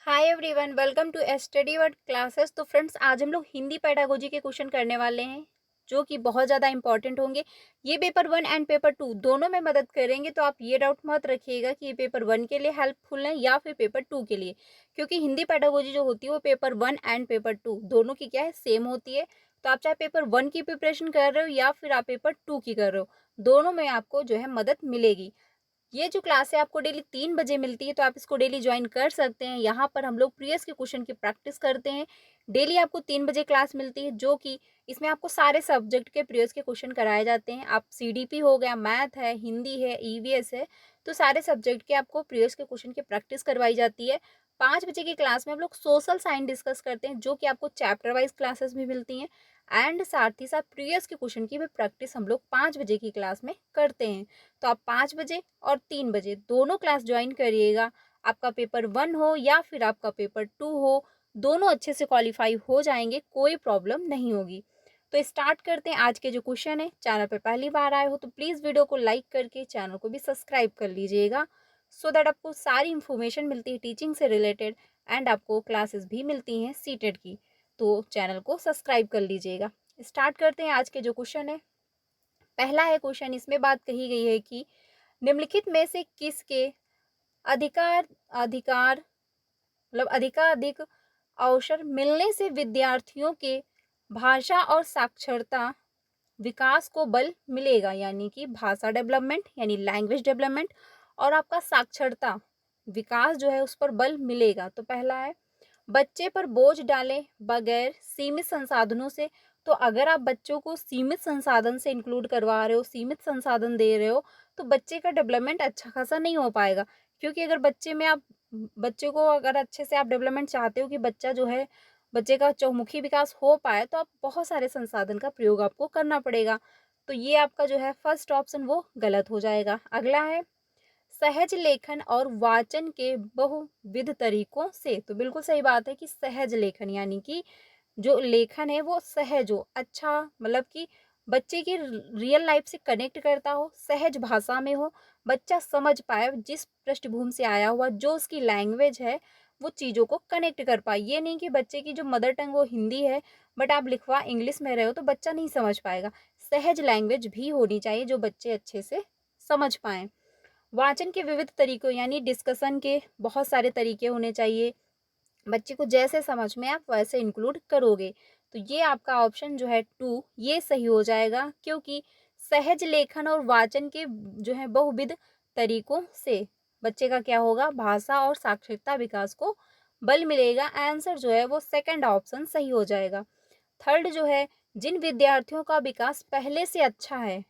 Hi everyone, welcome to study word classes. तो friends, आज हम लोग हिंदी पेडागोजी के क्वेश्चन करने वाले हैं जो कि बहुत ज़्यादा इंपॉर्टेंट होंगे। ये पेपर 1 एंड पेपर 2 दोनों में मदद करेंगे, तो आप ये डाउट मत रखिएगा कि ये पेपर 1 के लिए हेल्पफुल है या फिर पेपर 2 के लिए, क्योंकि हिंदी पेडागोजी जो होती है वो पेपर 1 एंड पेपर 2 दोनों की क्या है, सेम होती है। तो आप चाहे पेपर 1 की प्रिपरेशन कर रहे हो या फिर आप पेपर 2 की कर रहे हो, दोनों में आपको जो है मदद मिलेगी। ये जो क्लास है आपको डेली 3 बजे मिलती है, तो आप इसको डेली ज्वाइन कर सकते हैं। यहाँ पर हम लोग प्रीवियस के क्वेश्चन की प्रैक्टिस करते हैं। डेली आपको 3 बजे क्लास मिलती है, जो कि इसमें आपको सारे सब्जेक्ट के प्रीवियस के क्वेश्चन कराए जाते हैं। आप सीडीपी हो गया, मैथ है, हिंदी है, ईवीएस है, तो सारे सब्जेक्ट के आपको प्रीवियस के क्वेश्चन की प्रैक्टिस करवाई जाती है। 5 बजे की क्लास में हम लोग सोशल साइंस डिस्कस करते हैं, जो कि आपको चैप्टर वाइज क्लासेस भी मिलती हैं एंड साथ ही साथ प्रीवियस के क्वेश्चन की भी प्रैक्टिस हम लोग 5 बजे की क्लास में करते हैं। तो आप 5 बजे और 3 बजे दोनों क्लास ज्वाइन करिएगा। आपका पेपर 1 हो या फिर आपका पेपर 2 हो, दोनों अच्छे से क्वालिफाई हो जाएंगे, कोई प्रॉब्लम नहीं होगी। तो स्टार्ट करते हैं आज के जो क्वेश्चन है। चैनल पर पहली बार आए हो तो प्लीज़ वीडियो को लाइक करके चैनल को भी सब्सक्राइब कर लीजिएगा, सो दैट आपको सारी इन्फॉर्मेशन मिलती है टीचिंग से रिलेटेड एंड आपको क्लासेस भी मिलती हैं सीटेट की। तो चैनल को सब्सक्राइब कर लीजिएगा। स्टार्ट करते हैं आज के जो क्वेश्चन है। पहला है क्वेश्चन, इसमें बात कही गई है कि निम्नलिखित में से किसके अधिकार अधिकार मतलब अधिकाधिक अवसर मिलने से विद्यार्थियों के भाषा और साक्षरता विकास को बल मिलेगा, यानी कि भाषा डेवलपमेंट यानी लैंग्वेज डेवलपमेंट और आपका साक्षरता विकास जो है उस पर बल मिलेगा। तो पहला है, बच्चे पर बोझ डालें बगैर सीमित संसाधनों से। तो अगर आप बच्चों को सीमित संसाधन से इंक्लूड करवा रहे हो, सीमित संसाधन दे रहे हो, तो बच्चे का डेवलपमेंट अच्छा खासा नहीं हो पाएगा। क्योंकि अगर बच्चे को अगर अच्छे से आप डेवलपमेंट चाहते हो कि बच्चा जो है, बच्चे का चहुमुखी विकास हो पाए, तो आप बहुत सारे संसाधन का प्रयोग आपको करना पड़ेगा। तो ये आपका जो है फर्स्ट ऑप्शन वो गलत हो जाएगा। अगला है, सहज लेखन और वाचन के बहुविध तरीकों से। तो बिल्कुल सही बात है कि सहज लेखन यानी कि जो लेखन है वो सहज हो, अच्छा मतलब कि बच्चे की रियल लाइफ से कनेक्ट करता हो, सहज भाषा में हो, बच्चा समझ पाए, जिस पृष्ठभूमि से आया हुआ जो उसकी लैंग्वेज है वो चीज़ों को कनेक्ट कर पाए। ये नहीं कि बच्चे की जो मदर टंग वो हिंदी है बट आप लिखवा इंग्लिश में रहे हो तो बच्चा नहीं समझ पाएगा। सहज लैंग्वेज भी होनी चाहिए जो बच्चे अच्छे से समझ पाएँ। वाचन के विविध तरीकों यानी डिस्कशन के बहुत सारे तरीके होने चाहिए, बच्चे को जैसे समझ में आप वैसे इंक्लूड करोगे। तो ये आपका ऑप्शन जो है 2 ये सही हो जाएगा, क्योंकि सहज लेखन और वाचन के जो है बहुविध तरीकों से बच्चे का क्या होगा, भाषा और साक्षरता विकास को बल मिलेगा। आंसर जो है वो सेकंड ऑप्शन सही हो जाएगा। थर्ड जो है, जिन विद्यार्थियों का विकास पहले से अच्छा है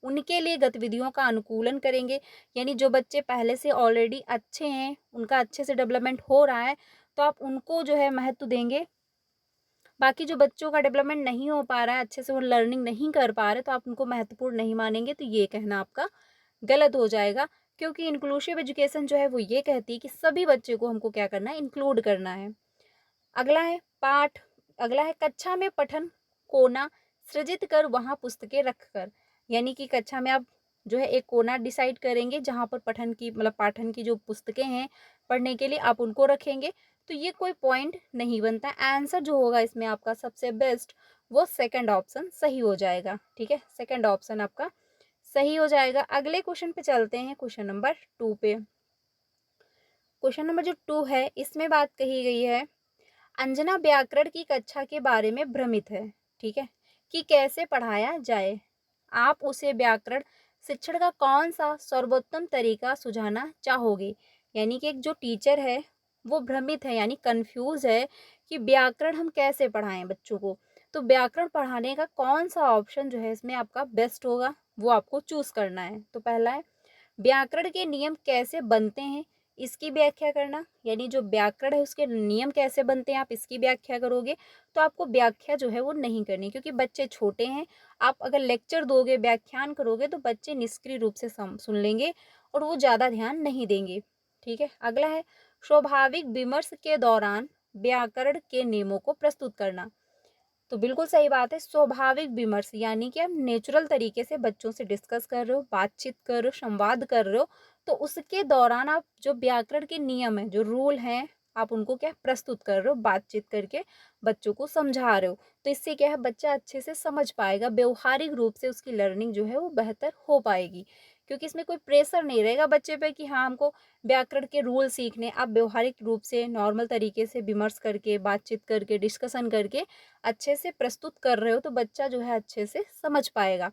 उनके लिए गतिविधियों का अनुकूलन करेंगे। यानी जो बच्चे पहले से ऑलरेडी अच्छे हैं, उनका अच्छे से डेवलपमेंट हो रहा है, तो आप उनको जो है महत्व देंगे। बाकी जो बच्चों का डेवलपमेंट नहीं हो पा रहा है, अच्छे से वो लर्निंग नहीं कर पा रहे, तो आप उनको महत्वपूर्ण नहीं मानेंगे। तो ये कहना आपका गलत हो जाएगा, क्योंकि इंक्लूसिव एजुकेशन जो है वो ये कहती है कि सभी बच्चे को हमको क्या करना है, इंक्लूड करना है। अगला है पाठ अगला है, कक्षा में पठन कोना सृजित कर वहाँ पुस्तकें रखकर। यानी कि कक्षा में आप जो है एक कोना डिसाइड करेंगे जहाँ पर पठन की मतलब पाठन की जो पुस्तकें हैं पढ़ने के लिए आप उनको रखेंगे। तो ये कोई पॉइंट नहीं बनता। आंसर जो होगा इसमें आपका सबसे बेस्ट वो सेकंड ऑप्शन सही हो जाएगा। ठीक है, सेकंड ऑप्शन आपका सही हो जाएगा। अगले क्वेश्चन पे चलते हैं, क्वेश्चन नंबर 2 पे। क्वेश्चन नंबर जो 2 है इसमें बात कही गई है, अंजना व्याकरण की कक्षा के बारे में भ्रमित है, ठीक है, कि कैसे पढ़ाया जाए। आप उसे व्याकरण शिक्षण का कौन सा सर्वोत्तम तरीका सुझाना चाहोगे। यानी कि एक जो टीचर है वो भ्रमित है यानी कंफ्यूज है कि व्याकरण हम कैसे पढ़ाएं बच्चों को। तो व्याकरण पढ़ाने का कौन सा ऑप्शन जो है इसमें आपका बेस्ट होगा वो आपको चूज करना है। तो पहला है, व्याकरण के नियम कैसे बनते हैं इसकी व्याख्या करना। यानी जो व्याकरण है उसके नियम कैसे बनते हैं आप इसकी व्याख्या करोगे। तो आपको व्याख्या जो है वो नहीं करनी, क्योंकि बच्चे छोटे हैं। आप अगर लेक्चर दोगे, व्याख्यान करोगे, तो बच्चे निष्क्रिय रूप से सुन लेंगे और वो ज़्यादा ध्यान नहीं देंगे। ठीक है, अगला है, स्वाभाविक विमर्श के दौरान व्याकरण के नियमों को प्रस्तुत करना। तो बिल्कुल सही बात है, स्वाभाविक विमर्श यानी कि आप नेचुरल तरीके से बच्चों से डिस्कस कर रहे हो, बातचीत कर रहे हो, संवाद कर रहे हो, तो उसके दौरान आप जो व्याकरण के नियम है, जो रूल हैं, आप उनको क्या प्रस्तुत कर रहे हो, बातचीत करके बच्चों को समझा रहे हो। तो इससे क्या है, बच्चा अच्छे से समझ पाएगा, व्यवहारिक रूप से उसकी लर्निंग जो है वो बेहतर हो पाएगी, क्योंकि इसमें कोई प्रेशर नहीं रहेगा बच्चे पे कि हाँ हमको व्याकरण के रूल सीखने। आप व्यवहारिक रूप से नॉर्मल तरीके से विमर्श करके, बातचीत करके, डिस्कशन करके अच्छे से प्रस्तुत कर रहे हो, तो बच्चा जो है अच्छे से समझ पाएगा।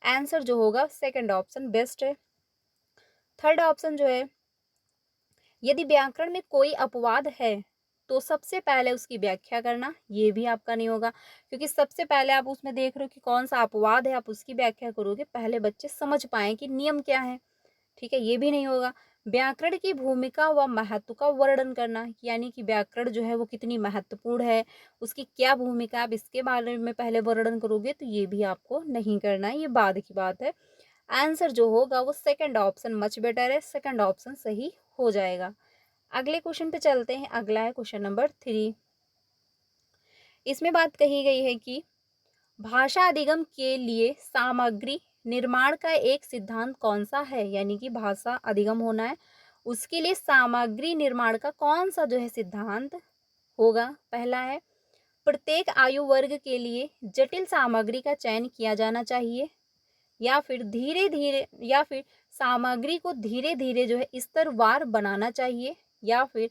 आंसर जो होगा सेकंड ऑप्शन बेस्ट है। थर्ड ऑप्शन जो है, यदि व्याकरण में कोई अपवाद है तो सबसे पहले उसकी व्याख्या करना, ये भी आपका नहीं होगा, क्योंकि सबसे पहले आप उसमें देख रहे हो कि कौन सा अपवाद है, आप उसकी व्याख्या करोगे, पहले बच्चे समझ पाए कि नियम क्या है। ठीक है, ये भी नहीं होगा। व्याकरण की भूमिका व महत्व का वर्णन करना, यानी कि व्याकरण जो है वो कितनी महत्वपूर्ण है, उसकी क्या भूमिका, आप इसके बारे में पहले वर्णन करोगे, तो ये भी आपको नहीं करना है, ये बाद की बात है। आंसर जो होगा वो सेकंड ऑप्शन मच बेटर है, सेकंड ऑप्शन सही हो जाएगा। अगले क्वेश्चन पे चलते हैं। अगला है क्वेश्चन नंबर 3। इसमें बात कही गई है कि भाषा अधिगम के लिए सामग्री निर्माण का एक सिद्धांत कौन सा है, यानी कि भाषा अधिगम होना है, उसके लिए सामग्री निर्माण का कौन सा जो है सिद्धांत होगा। पहला है, प्रत्येक आयु वर्ग के लिए जटिल सामग्री का चयन किया जाना चाहिए, या फिर धीरे धीरे, या फिर सामग्री को धीरे धीरे जो है स्तरवार बनाना चाहिए, या फिर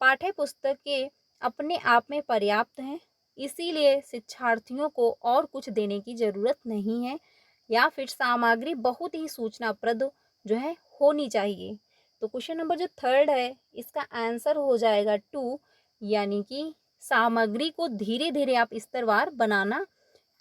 पाठ्य पुस्तकें अपने आप में पर्याप्त हैं, इसीलिए शिक्षार्थियों को और कुछ देने की ज़रूरत नहीं है, या फिर सामग्री बहुत ही सूचनाप्रद जो है होनी चाहिए। तो क्वेश्चन नंबर जो थर्ड है, इसका आंसर हो जाएगा 2, यानी कि सामग्री को धीरे धीरे आप स्तरवार बनाना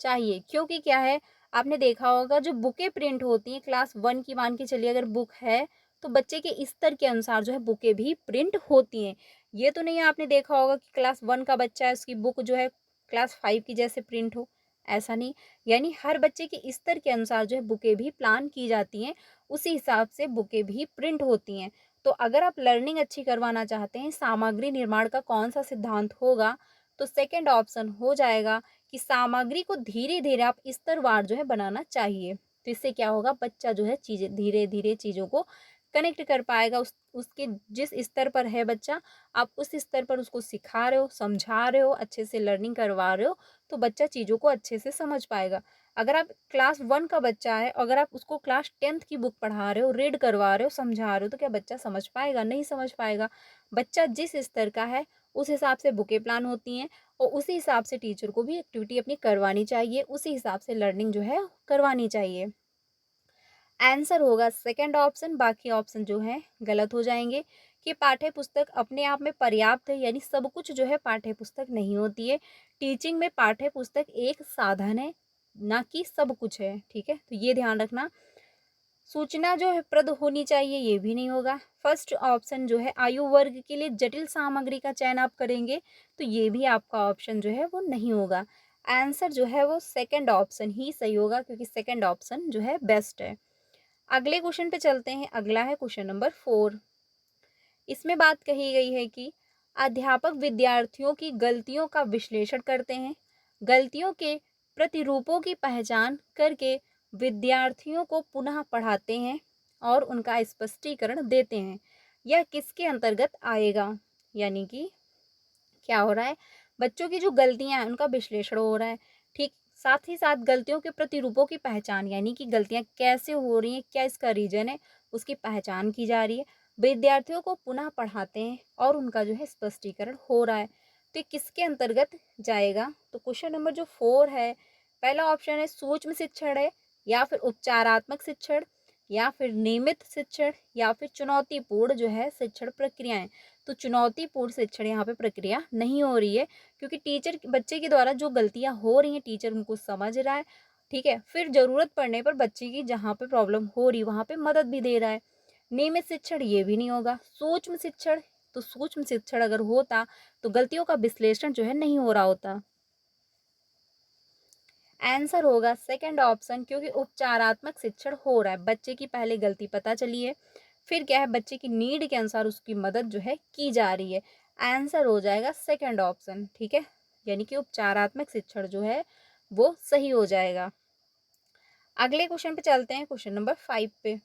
चाहिए। क्योंकि क्या है, आपने देखा होगा जो बुकें प्रिंट होती हैं, क्लास 1 की मान के चलिए अगर बुक है, तो बच्चे के स्तर के अनुसार जो है बुकें भी प्रिंट होती हैं। ये तो नहीं है आपने देखा होगा कि क्लास 1 का बच्चा है, उसकी बुक जो है क्लास 5 की जैसे प्रिंट हो, ऐसा नहीं। यानी हर बच्चे के स्तर के अनुसार जो है बुकें भी प्लान की जाती हैं, उसी हिसाब से बुकें भी प्रिंट होती हैं। तो अगर आप लर्निंग अच्छी करवाना चाहते हैं, सामग्री निर्माण का कौन सा सिद्धांत होगा, तो सेकेंड ऑप्शन हो जाएगा कि सामग्री को धीरे धीरे आप स्तरवार जो है बनाना चाहिए। तो इससे क्या होगा, बच्चा जो है चीज़ें धीरे धीरे चीज़ों को कनेक्ट कर पाएगा। उसके जिस स्तर पर है बच्चा, आप उस स्तर पर उसको सिखा रहे हो, समझा रहे हो, अच्छे से लर्निंग करवा रहे हो, तो बच्चा चीज़ों को अच्छे से समझ पाएगा। अगर आप क्लास 1 का बच्चा है, अगर आप उसको क्लास 10th की बुक पढ़ा रहे हो, रीड करवा रहे हो, समझा रहे हो, तो क्या बच्चा समझ पाएगा? नहीं समझ पाएगा। बच्चा जिस स्तर का है उस हिसाब से बुकें प्लान होती हैं, और उसी हिसाब से टीचर को भी एक्टिविटी अपनी करवानी चाहिए, उसी हिसाब से लर्निंग जो है करवानी चाहिए। आंसर होगा सेकंड ऑप्शन, बाकी ऑप्शन जो है गलत हो जाएंगे। कि पाठ्य पुस्तक अपने आप में पर्याप्त है, यानी सब कुछ जो है पाठ्य पुस्तक नहीं होती है। टीचिंग में पाठ्य पुस्तक एक साधन है, ना कि सब कुछ है। ठीक है, तो ये ध्यान रखना। सूचना जो है प्रद होनी चाहिए, ये भी नहीं होगा। फर्स्ट ऑप्शन जो है आयु वर्ग के लिए जटिल सामग्री का चयन आप करेंगे, तो ये भी आपका ऑप्शन जो है वो नहीं होगा। आंसर जो है वो सेकंड ऑप्शन ही सही होगा, क्योंकि सेकंड ऑप्शन जो है बेस्ट है। अगले क्वेश्चन पे चलते हैं। अगला है क्वेश्चन नंबर 4। इसमें बात कही गई है कि अध्यापक विद्यार्थियों की गलतियों का विश्लेषण करते हैं, गलतियों के प्रतिरूपों की पहचान करके विद्यार्थियों को पुनः पढ़ाते हैं और उनका स्पष्टीकरण देते हैं। यह किसके अंतर्गत आएगा? यानी कि क्या हो रहा है, बच्चों की जो गलतियां हैं उनका विश्लेषण हो रहा है, ठीक, साथ ही साथ गलतियों के प्रतिरूपों की पहचान, यानी कि गलतियां कैसे हो रही हैं, क्या इसका रीजन है, उसकी पहचान की जा रही है। विद्यार्थियों को पुनः पढ़ाते हैं और उनका जो है स्पष्टीकरण हो रहा है। तो ये किसके अंतर्गत जाएगा? तो क्वेश्चन नंबर जो 4 है, पहला ऑप्शन है सूक्ष्म शिक्षण है, या फिर उपचारात्मक शिक्षण, या फिर नियमित शिक्षण, या फिर चुनौतीपूर्ण जो है शिक्षण प्रक्रियाएं। तो चुनौतीपूर्ण शिक्षण यहाँ पे प्रक्रिया नहीं हो रही है, क्योंकि टीचर बच्चे के द्वारा जो गलतियां हो रही हैं टीचर उनको समझ रहा है। ठीक है, फिर जरूरत पड़ने पर बच्चे की जहाँ पे प्रॉब्लम हो रही वहाँ पे मदद भी दे रहा है। नियमित शिक्षण ये भी नहीं होगा। सूक्ष्म शिक्षण, तो सूक्ष्म शिक्षण अगर होता तो गलतियों का विश्लेषण जो है नहीं हो रहा होता। आंसर होगा सेकंड ऑप्शन, क्योंकि उपचारात्मक शिक्षण हो रहा है, बच्चे की पहले गलती पता चली है, फिर क्या है बच्चे की नीड के अनुसार उसकी मदद जो है की जा रही है। आंसर हो जाएगा सेकंड ऑप्शन। ठीक है, यानी कि उपचारात्मक शिक्षण जो है वो सही हो जाएगा। अगले क्वेश्चन पे चलते हैं, क्वेश्चन नंबर 5 पे।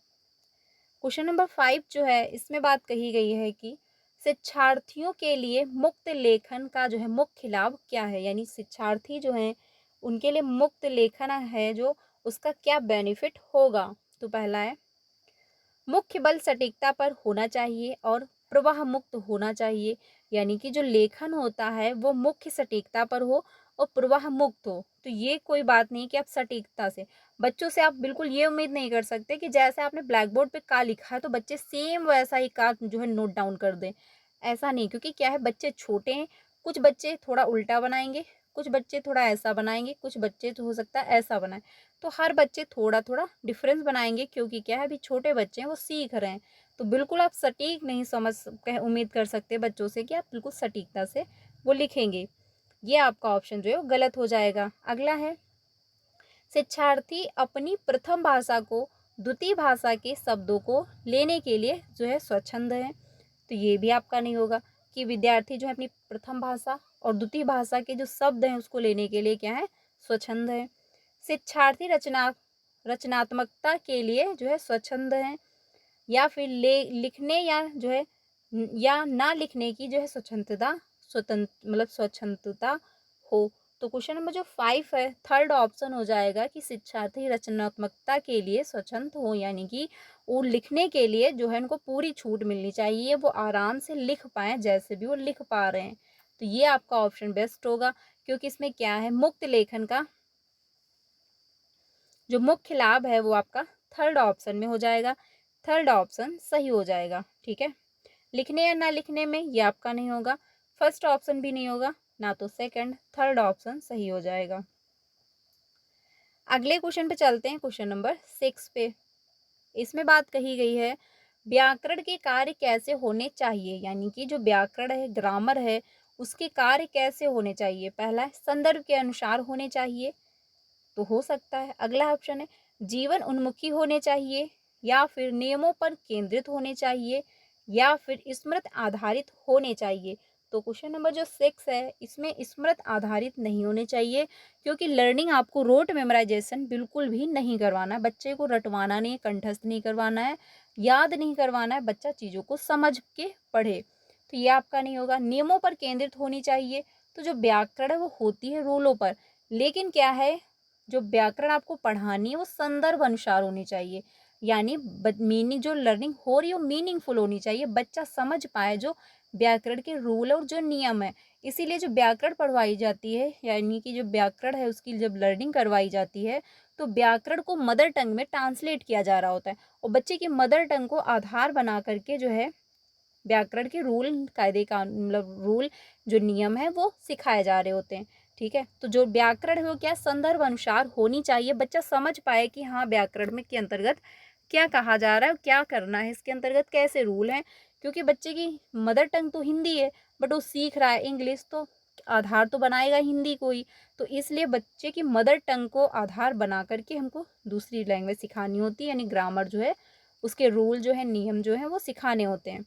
क्वेश्चन नंबर 5 जो है इसमें बात कही गई है कि शिक्षार्थियों के लिए मुक्त लेखन का जो है मुख्य लाभ क्या है, यानी शिक्षार्थी जो हैं उनके लिए मुक्त लेखन है जो उसका क्या बेनिफिट होगा। तो पहला है, मुख्य बल सटीकता पर होना चाहिए और प्रवाह मुक्त होना चाहिए, यानी कि जो लेखन होता है वो मुख्य सटीकता पर हो और प्रवाह मुक्त हो। तो ये कोई बात नहीं कि आप सटीकता से, बच्चों से आप बिल्कुल ये उम्मीद नहीं कर सकते कि जैसे आपने ब्लैक बोर्ड पे का लिखा है तो बच्चे सेम वैसा ही का जो है नोट डाउन कर दें, ऐसा नहीं। क्योंकि क्या है, बच्चे छोटे हैं, कुछ बच्चे थोड़ा उल्टा बनाएंगे, कुछ बच्चे थोड़ा ऐसा बनाएंगे, कुछ बच्चे तो हो सकता है ऐसा बनाए। तो हर बच्चे थोड़ा थोड़ा डिफरेंस बनाएंगे, क्योंकि क्या है, अभी छोटे बच्चे हैं, वो सीख रहे हैं। तो बिल्कुल आप सटीक नहीं उम्मीद कर सकते बच्चों से कि आप बिल्कुल सटीकता से वो लिखेंगे। ये आपका ऑप्शन जो है वो गलत हो जाएगा। अगला है, शिक्षार्थी अपनी प्रथम भाषा को द्वितीय भाषा के शब्दों को लेने के लिए जो है स्वच्छंद है। तो ये भी आपका नहीं होगा कि विद्यार्थी जो है अपनी प्रथम भाषा और द्वितीय भाषा के जो शब्द हैं उसको लेने के लिए क्या है, स्वच्छंद है। शिक्षार्थी रचनात्मकता के लिए जो है स्वच्छंद है, या फिर लिखने या जो है या ना लिखने की जो है स्वच्छंदता हो। तो क्वेश्चन नंबर जो 5 है, थर्ड ऑप्शन हो जाएगा कि शिक्षार्थी रचनात्मकता के लिए स्वच्छंद हो, यानी कि वो लिखने के लिए जो है उनको पूरी छूट मिलनी चाहिए, वो आराम से लिख पाएँ जैसे भी वो लिख पा रहे हैं। तो ये आपका ऑप्शन बेस्ट होगा, क्योंकि इसमें क्या है, मुक्त लेखन का जो मुख्य लाभ है वो आपका थर्ड ऑप्शन में हो जाएगा। थर्ड ऑप्शन सही हो जाएगा। ठीक है, लिखने या ना लिखने में ये आपका नहीं होगा, फर्स्ट ऑप्शन भी नहीं होगा, ना तो सेकंड, थर्ड ऑप्शन सही हो जाएगा। अगले क्वेश्चन पे चलते हैं, क्वेश्चन नंबर 6 पे। इसमें बात कही गई है, व्याकरण के कार्य कैसे होने चाहिए, यानी कि जो व्याकरण है, ग्रामर है, उसके कार्य कैसे होने चाहिए। पहला है, संदर्भ के अनुसार होने चाहिए, तो हो सकता है। अगला ऑप्शन है, जीवन उन्मुखी होने चाहिए, या फिर नियमों पर केंद्रित होने चाहिए, या फिर स्मृत आधारित होने चाहिए। तो क्वेश्चन नंबर जो 6 है, इसमें स्मृत आधारित नहीं होने चाहिए, क्योंकि लर्निंग आपको रोट मेमोराइजेशन बिल्कुल भी नहीं करवाना है, बच्चे को रटवाना नहीं, कंठस्थ नहीं करवाना है, याद नहीं करवाना है, बच्चा चीज़ों को समझ के पढ़े। तो ये आपका नहीं होगा। नियमों पर केंद्रित होनी चाहिए, तो जो व्याकरण है वो होती है रूलों पर, लेकिन क्या है, जो व्याकरण आपको पढ़ानी है वो संदर्भ अनुसार होनी चाहिए, यानी मीनिंग जो लर्निंग हो रही है वो मीनिंगफुल होनी चाहिए, बच्चा समझ पाए जो व्याकरण के रूल और जो नियम है। इसीलिए जो व्याकरण पढ़वाई जाती है, यानी कि जो व्याकरण है उसकी जब लर्निंग करवाई जाती है, तो व्याकरण को मदर टंग में ट्रांसलेट किया जा रहा होता है, और बच्चे की मदर टंग को आधार बना करके जो है व्याकरण के रूल कायदे का मतलब रूल जो नियम है वो सिखाए जा रहे होते हैं। ठीक है, तो जो व्याकरण है वो क्या, संदर्भ अनुसार होनी चाहिए, बच्चा समझ पाए कि हाँ व्याकरण में के अंतर्गत क्या कहा जा रहा है, क्या करना है, इसके अंतर्गत कैसे रूल हैं। क्योंकि बच्चे की मदर टंग तो हिंदी है, बट वो सीख रहा है इंग्लिश, तो आधार तो बनाएगा हिंदी को ही। तो इसलिए बच्चे की मदर टंग को आधार बना करके हमको दूसरी लैंग्वेज सिखानी होती है, यानी ग्रामर जो है उसके रूल जो है, नियम जो है वो सिखाने होते हैं।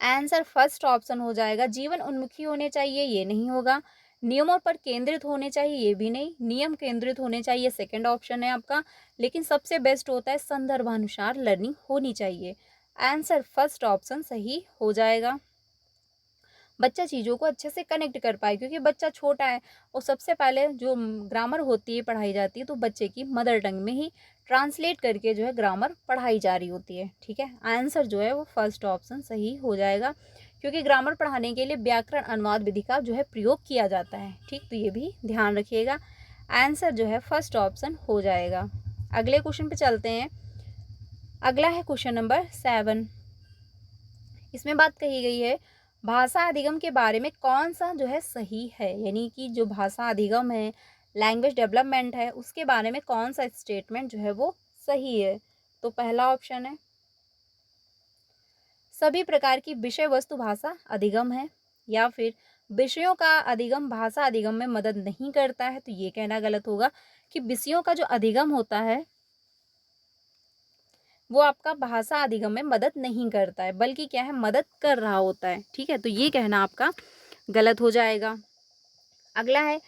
आंसर फर्स्ट ऑप्शन हो जाएगा। जीवन उन्मुखी होने चाहिए, ये नहीं होगा। नियमों पर केंद्रित होने चाहिए, ये भी नहीं। नियम केंद्रित होने चाहिए, सेकंड ऑप्शन है आपका। लेकिन सबसे बेस्ट होता है संदर्भानुसार लर्निंग होनी चाहिए। आंसर फर्स्ट ऑप्शन सही हो जाएगा। बच्चा चीज़ों को अच्छे से कनेक्ट कर पाए, क्योंकि बच्चा छोटा है और सबसे पहले जो ग्रामर होती है पढ़ाई जाती है, तो बच्चे की मदर टंग में ही ट्रांसलेट करके जो है ग्रामर पढ़ाई जा रही होती है। ठीक है, आंसर जो है वो फर्स्ट ऑप्शन सही हो जाएगा, क्योंकि ग्रामर पढ़ाने के लिए व्याकरण अनुवाद विधि का जो है प्रयोग किया जाता है। ठीक, तो ये भी ध्यान रखिएगा। आंसर जो है फर्स्ट ऑप्शन हो जाएगा। अगले क्वेश्चन पे चलते हैं। अगला है क्वेश्चन नंबर 7। इसमें बात कही गई है, भाषा अधिगम के बारे में कौन सा जो है सही है, यानी कि जो भाषा अधिगम है, लैंग्वेज डेवलपमेंट है, उसके बारे में कौन सा स्टेटमेंट जो है वो सही है। तो पहला ऑप्शन है, सभी प्रकार की विषय वस्तु भाषा अधिगम है, या फिर विषयों का अधिगम भाषा अधिगम में मदद नहीं करता है। तो ये कहना गलत होगा कि विषयों का जो अधिगम होता है वो आपका भाषा अधिगम में मदद नहीं करता है, बल्कि क्या है, मदद कर रहा होता है। ठीक है, तो ये कहना आपका गलत हो जाएगा। अगला है,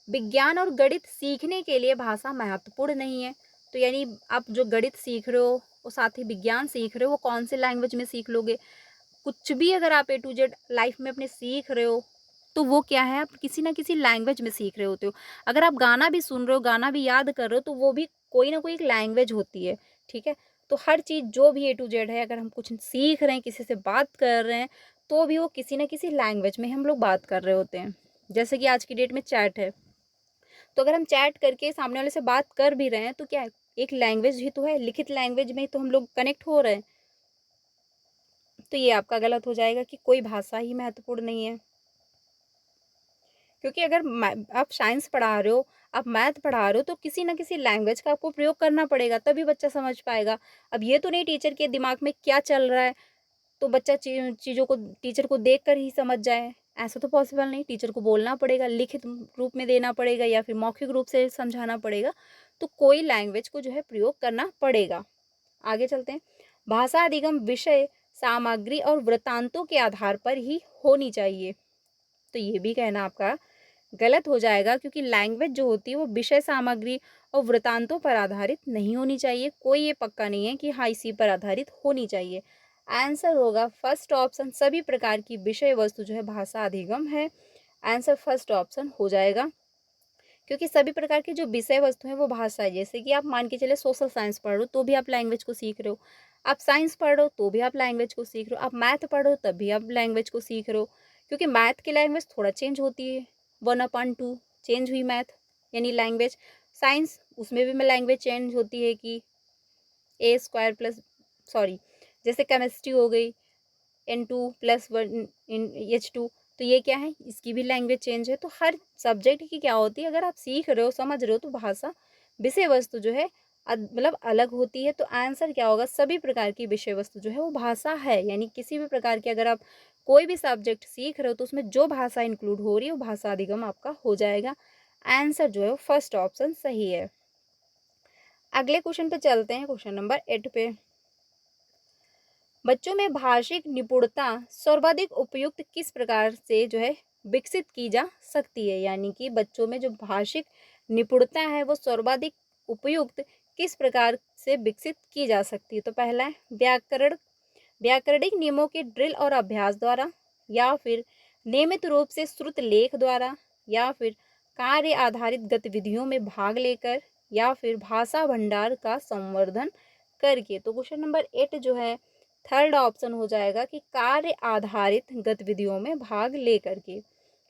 विज्ञान और गणित सीखने के लिए भाषा महत्वपूर्ण नहीं है। तो यानी आप जो गणित सीख रहे हो और साथ ही विज्ञान सीख रहे हो, वो कौन से लैंग्वेज में सीख लोगे, कुछ भी अगर आप ए टू जेड लाइफ में अपने सीख रहे हो तो वो क्या है, आप किसी ना किसी लैंग्वेज में सीख रहे होते हो। अगर आप गाना भी सुन रहे हो, गाना भी याद कर रहे हो, तो वो भी कोई ना कोई एक लैंग्वेज होती है, ठीक है। तो हर चीज़ जो भी ए टू जेड है, अगर हम कुछ सीख रहे हैं, किसी से बात कर रहे हैं, तो भी वो किसी ना किसी लैंग्वेज में हम लोग बात कर रहे होते हैं। जैसे कि आज की डेट में चैट है, तो अगर हम चैट करके सामने वाले से बात कर भी रहे हैं तो क्या है, एक लैंग्वेज ही तो है, लिखित लैंग्वेज में ही तो हम लोग कनेक्ट हो रहे हैं। तो ये आपका गलत हो जाएगा कि कोई भाषा ही महत्वपूर्ण नहीं है। क्योंकि अगर आप साइंस पढ़ा रहे हो, आप मैथ पढ़ा रहे हो, तो किसी ना किसी लैंग्वेज का आपको प्रयोग करना पड़ेगा, तभी बच्चा समझ पाएगा। अब ये तो नहीं टीचर के दिमाग में क्या चल रहा है तो बच्चा चीज़ों को टीचर को देख कर ही समझ जाए, ऐसा तो पॉसिबल नहीं। टीचर को बोलना पड़ेगा, लिखित रूप में देना पड़ेगा या फिर मौखिक रूप से समझाना पड़ेगा। तो कोई लैंग्वेज को जो है प्रयोग करना पड़ेगा। आगे चलते हैं। भाषा अधिगम विषय, सामग्री और वृत्तांतों के आधार पर ही होनी चाहिए। तो ये भी कहना आपका गलत हो जाएगा, क्योंकि लैंग्वेज जो होती है वो विषय, सामग्री और वृत्तांतों पर आधारित नहीं होनी चाहिए। कोई ये पक्का नहीं है कि हाँ इसी पर आधारित होनी चाहिए। आंसर होगा फर्स्ट ऑप्शन, सभी प्रकार की विषय वस्तु जो है भाषा अधिगम है। आंसर फर्स्ट ऑप्शन हो जाएगा, क्योंकि सभी प्रकार की जो विषय वस्तु हैं वो भाषा है। जैसे कि आप मान के चले सोशल साइंस पढ़ रहे हो तो भी आप लैंग्वेज को सीख रहे हो, आप साइंस पढ़ रहे हो तो भी आप लैंग्वेज को सीख रहे हो, आप मैथ पढ़ रहे हो तब भी आप लैंग्वेज को सीख रहे हो। क्योंकि मैथ की लैंग्वेज थोड़ा चेंज होती है, 1/2 चेंज हुई मैथ यानी लैंग्वेज। साइंस उसमें भी में लैंग्वेज चेंज होती है कि A² प्लस सॉरी, जैसे केमिस्ट्री हो गई N2+1 H2, तो ये क्या है, इसकी भी लैंग्वेज चेंज है। तो हर सब्जेक्ट की क्या होती है, अगर आप सीख रहे हो, समझ रहे हो, तो भाषा विषय वस्तु जो है मतलब अलग होती है। तो आंसर क्या होगा, सभी प्रकार की विषय वस्तु जो है वो भाषा है। यानी किसी भी प्रकार की अगर आप कोई भी सब्जेक्ट सीख रहे हो तो उसमें जो भाषा इंक्लूड हो रही है वो भाषा अधिगम आपका हो जाएगा। आंसर जो है वो फर्स्ट ऑप्शन सही है। अगले क्वेश्चन पे चलते हैं, क्वेश्चन नंबर 8 पे। बच्चों में भाषिक निपुणता सर्वाधिक उपयुक्त किस प्रकार से जो है विकसित की जा सकती है। यानी कि बच्चों में जो भाषिक निपुणता है वो सर्वाधिक उपयुक्त किस प्रकार से विकसित की जा सकती है। तो पहला है व्याकरणिक नियमों के ड्रिल और अभ्यास द्वारा, या फिर नियमित रूप से श्रुत लेख द्वारा, या फिर कार्य आधारित गतिविधियों में भाग लेकर, या फिर भाषा भंडार का संवर्धन करके। तो क्वेश्चन नंबर 8 जो है थर्ड ऑप्शन हो जाएगा कि कार्य आधारित गतिविधियों में भाग ले करके।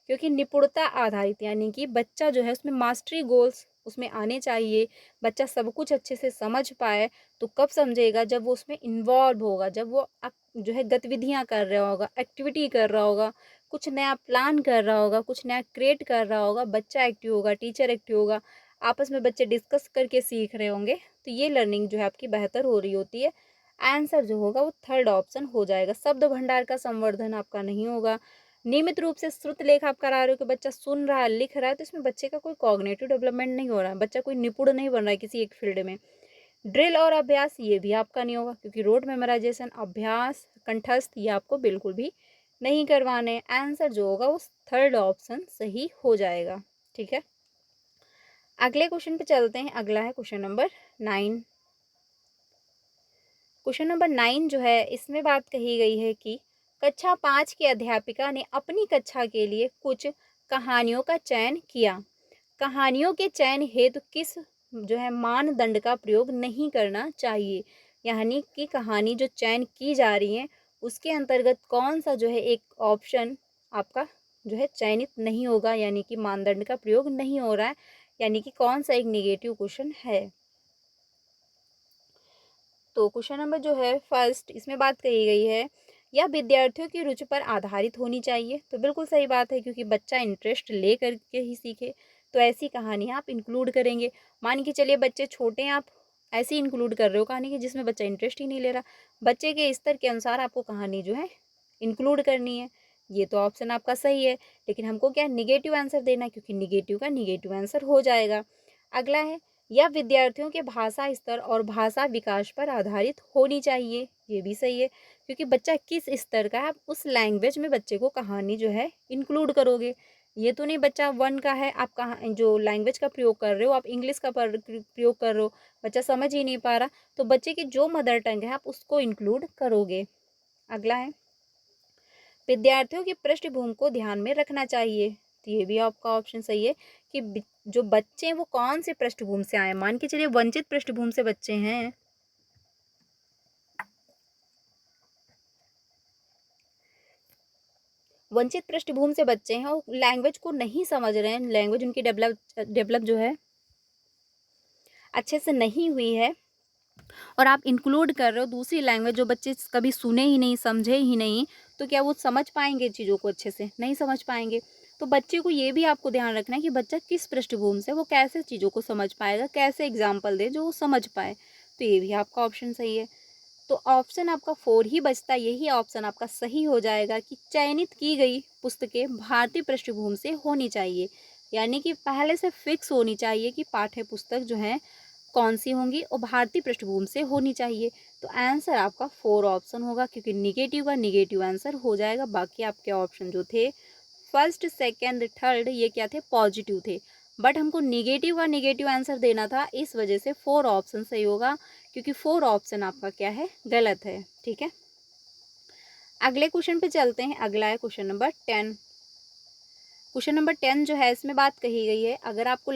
क्योंकि निपुणता आधारित यानी कि बच्चा जो है उसमें मास्टरी गोल्स उसमें आने चाहिए, बच्चा सब कुछ अच्छे से समझ पाए। तो कब समझेगा, जब वो उसमें इन्वॉल्व होगा, जब वो जो है गतिविधियां कर रहा होगा, एक्टिविटी कर रहा होगा, कुछ नया प्लान कर रहा होगा, कुछ नया क्रिएट कर रहा होगा, बच्चा एक्टिव होगा, टीचर एक्टिव होगा, आपस में बच्चे डिस्कस करके सीख रहे होंगे, तो ये लर्निंग जो है आपकी बेहतर हो रही होती है। आंसर जो होगा वो थर्ड ऑप्शन हो जाएगा। शब्द भंडार का संवर्धन आपका नहीं होगा। नियमित रूप से श्रुत लेख आप करा रहे हो कि बच्चा सुन रहा है, लिख रहा है, तो इसमें बच्चे का कोई कॉग्निटिव डेवलपमेंट नहीं हो रहा है, बच्चा कोई निपुण नहीं बन रहा है किसी एक फील्ड में। ड्रिल और अभ्यास ये भी आपका नहीं होगा, क्योंकि रोड मेमोराइजेशन, अभ्यास, कंठस्थ ये आपको बिल्कुल भी नहीं करवाने। आंसर जो होगा वो थर्ड ऑप्शन सही हो जाएगा। ठीक है, अगले क्वेश्चन पे चलते हैं। अगला है क्वेश्चन नंबर 9। क्वेश्चन नंबर 9 जो है इसमें बात कही गई है कि कक्षा 5 की अध्यापिका ने अपनी कक्षा के लिए कुछ कहानियों का चयन किया। कहानियों के चयन हेतु किस जो है मानदंड का प्रयोग नहीं करना चाहिए। यानी कि कहानी जो चयन की जा रही है उसके अंतर्गत कौन सा जो है एक ऑप्शन आपका जो है चयनित नहीं होगा, यानी कि मानदंड का प्रयोग नहीं हो रहा है, यानी कि कौन सा एक निगेटिव क्वेश्चन है। तो क्वेश्चन नंबर जो है फर्स्ट, इसमें बात कही गई है यह विद्यार्थियों की रुचि पर आधारित होनी चाहिए। तो बिल्कुल सही बात है, क्योंकि बच्चा इंटरेस्ट ले करके ही सीखे, तो ऐसी कहानियाँ आप इंक्लूड करेंगे। मान के चलिए बच्चे छोटे हैं, आप ऐसी इंक्लूड कर रहे हो कहानी की जिसमें बच्चा इंटरेस्ट ही नहीं ले रहा, बच्चे के स्तर के अनुसार आपको कहानी जो है इंक्लूड करनी है। ये तो ऑप्शन आपका सही है, लेकिन हमको क्या निगेटिव आंसर देना है, क्योंकि निगेटिव का निगेटिव आंसर हो जाएगा। अगला है यह विद्यार्थियों के भाषा स्तर और भाषा विकास पर आधारित होनी चाहिए। ये भी सही है, क्योंकि बच्चा किस स्तर का है आप उस लैंग्वेज में बच्चे को कहानी जो है इंक्लूड करोगे। ये तो नहीं बच्चा 1 का है, आप कहाँ जो लैंग्वेज का प्रयोग कर रहे हो आप इंग्लिश का प्रयोग कर रहे हो, बच्चा समझ ही नहीं पा रहा, तो बच्चे की जो मदर टंग है आप उसको इंक्लूड करोगे। अगला है विद्यार्थियों की पृष्ठभूमि को ध्यान में रखना चाहिए। तो ये भी आपका ऑप्शन सही है कि जो बच्चे हैं वो कौन से पृष्ठभूमि से आए। मान के चलिए वंचित पृष्ठभूमि से बच्चे हैं, वंचित पृष्ठभूमि से बच्चे हैं और लैंग्वेज को नहीं समझ रहे हैं, लैंग्वेज उनकी डेवलप जो है अच्छे से नहीं हुई है, और आप इंक्लूड कर रहे हो दूसरी लैंग्वेज जो बच्चे कभी सुने ही नहीं, समझे ही नहीं, तो क्या वो समझ पाएंगे चीज़ों को अच्छे से? नहीं समझ पाएंगे। तो बच्चे को ये भी आपको ध्यान रखना है कि बच्चा किस पृष्ठभूमि से, वो कैसे चीज़ों को समझ पाएगा, कैसे एग्जाम्पल दे जो वो समझ पाए। तो ये भी आपका ऑप्शन सही है। तो ऑप्शन आपका 4 ही बचता है, यही ऑप्शन आपका सही हो जाएगा कि चयनित की गई पुस्तकें भारतीय पृष्ठभूमि से होनी चाहिए, यानी कि पहले से फिक्स होनी चाहिए कि पाठ्य पुस्तक जो है कौन सी होंगी और भारतीय पृष्ठभूमि से होनी चाहिए। तो आंसर आपका 4 ऑप्शन होगा, क्योंकि निगेटिव का निगेटिव आंसर हो जाएगा। बाकी आपके ऑप्शन जो थे फर्स्ट, सेकंड, थर्ड, ये क्या थे? पॉजिटिव थे। बट हमको निगेटिव का निगेटिव आंसर देना था, इस वजह से 4 ऑप्शन सही होगा, क्योंकि 4 ऑप्शन आपका क्या है? गलत है। ठीक है, अगले क्वेश्चन पे चलते हैं। अगला है क्वेश्चन नंबर 10। क्वेश्चन नंबर 10 जो है इसमें बात कही गई है, अगर आपको